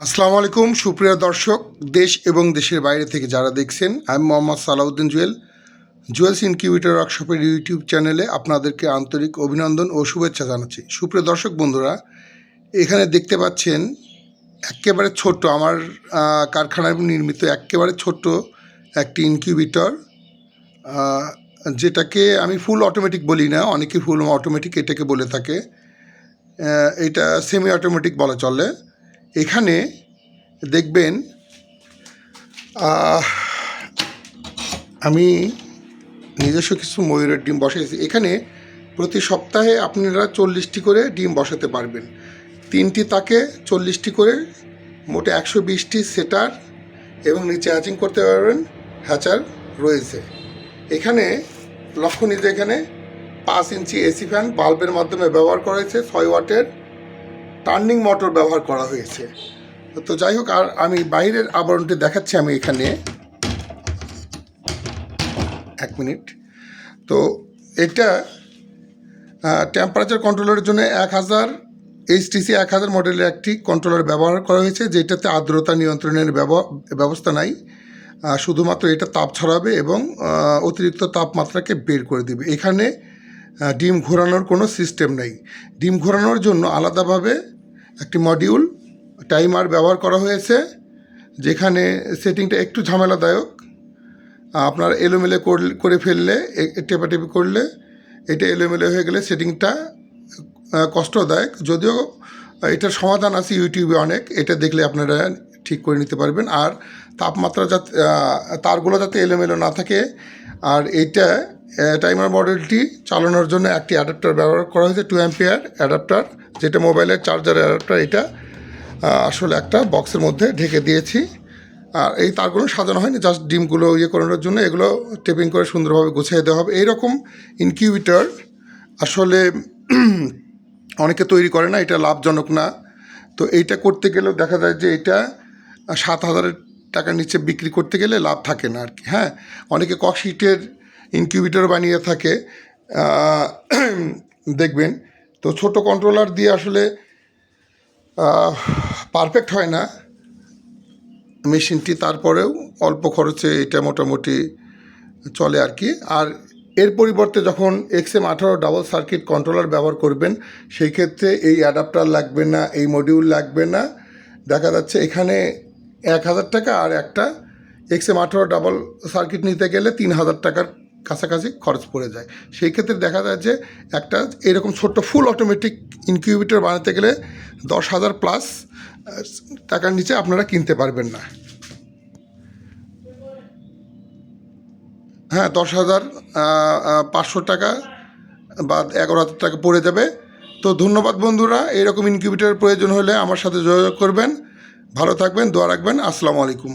আসসালামু আলাইকুম সুপ্রিয় দর্শক, দেশ এবং দেশের বাইরে থেকে যারা দেখছেন, আমি মোহাম্মদ সালাউদ্দিন জুয়েলস ইনকিউবেটর ওয়ার্কশপের ইউটিউব চ্যানেলে আপনাদেরকে আন্তরিক অভিনন্দন ও শুভেচ্ছা জানাচ্ছি। সুপ্রিয় দর্শক বন্ধুরা, এখানে দেখতে পাচ্ছেন একেবারে ছোট্ট আমার কারখানায় নির্মিত একেবারে ছোট্ট একটি ইনকিউবেটর, যেটাকে আমি ফুল অটোমেটিক বলি না, অনেকে ফুল অটোমেটিক এটাকে বলে থাকে। এটা সেমি অটোমেটিক বলা চলে। এখানে দেখবেন আমি নিজস্ব কিছু ময়ূরের ডিম বসাইছি। এখানে প্রতি সপ্তাহে আপনারা 40টি করে ডিম বসাতে পারবেন। 3টি তাকে 40টি করে, মোটে 120টি সেটার এবং নিচে হ্যাচিং করতে পারবেন হ্যাচার রয়েছে। এখানে লক্ষণীয় যে এখানে 5 ইঞ্চি এসি ফ্যান বাল্বের মাধ্যমে ব্যবহার করা হয়েছে, 6 ওয়াটের টার্নিং মোটর ব্যবহার করা হয়েছে। তো যাই হোক, আর আমি বাইরের আবরণটি দেখাচ্ছি। আমি এখানে 1 মিনিট। তো এটা টেম্পারেচার কন্ট্রোলের জন্য 1000 HTC 1000 মডেলের একটি কন্ট্রোলার ব্যবহার করা হয়েছে, যেটাতে আর্দ্রতা নিয়ন্ত্রণের ব্যবস্থা নাই। শুধুমাত্র এটা তাপ ছড়াবে এবং অতিরিক্ত তাপমাত্রাকে বের করে দেবে। এখানে ডিম ঘোরানোর কোনো সিস্টেম নেই। ডিম ঘোরানোর জন্য আলাদাভাবে একটি মডিউল টাইমার ব্যবহার করা হয়েছে, যেখানে সেটিংটা একটু ঝামেলাদায়ক। আপনার এলোমেলো করে ফেললে, টেপাটেপি করলে এটা এলোমেলো হয়ে গেলে সেটিংটা কষ্টদায়ক। যদিও এটার সমাধান আছে ইউটিউবে অনেক, এটা দেখলে আপনারা ঠিক করে নিতে পারবেন। আর তাপমাত্রা যাতে, তারগুলো যাতে এলোমেলো না থাকে। আর এইটা টাইমার মডেলটি চালানোর জন্য একটি অ্যাডাপ্টার ব্যবহার করা হয়েছে, 2 অ্যাম্পিয়ার অ্যাডাপ্টার, যেটা মোবাইলের চার্জার অ্যাডাপ্টার। এটা আসলে একটা বক্সের মধ্যে ঢেকে দিয়েছি। আর এই তারগুলো সাজানো হয়নি, জাস্ট ডিমগুলো করানোর জন্য। এগুলো টেপিং করে সুন্দরভাবে গুছিয়ে দেওয়া হবে। এইরকম ইনকিউবেটর আসলে অনেকে তৈরি করে না, এটা লাভজনক না। তো এইটা করতে গেলেও দেখা যায় যে এটা 7,000 টাকার নিচে বিক্রি করতে গেলে লাভ থাকে না আর কি। হ্যাঁ, অনেকে ককশিটের ইনকিউবেটর বানিয়ে থাকে, দেখবেন। তো ছোট কন্ট্রোলার দিয়ে আসলে পারফেক্ট হয় না মেশিনটি, তারপরেও অল্প খরচে এটা মোটামুটি চলে আর কি। আর এর পরিবর্তে যখন XM18 ডাবল সার্কিট কন্ট্রোলার ব্যবহার করবেন, সেই ক্ষেত্রে এই অ্যাডাপ্টার লাগবে না, এই মডিউল লাগবে না। দেখা যাচ্ছে এখানে 1000 টাকা, আর একটা XM18 ডাবল সার্কিট নিতে গেলে 3000 টাকার কাছাকাছি খরচ পড়ে যায়। সেই ক্ষেত্রে দেখা যায় যে একটা এরকম ছোট্ট ফুল অটোমেটিক ইনকিউবেটর বানাতে গেলে 10,000 প্লাস টাকার নিচে আপনারা কিনতে পারবেন না। হ্যাঁ, 10,500 টাকা বা 11,000 টাকা পড়ে যাবে। তো ধন্যবাদ বন্ধুরা, এইরকম ইনকিউবেটরের প্রয়োজন হলে আমার সাথে যোগাযোগ করবেন। ভালো থাকবেন, দোয়া রাখবেন। আসসালামু আলাইকুম।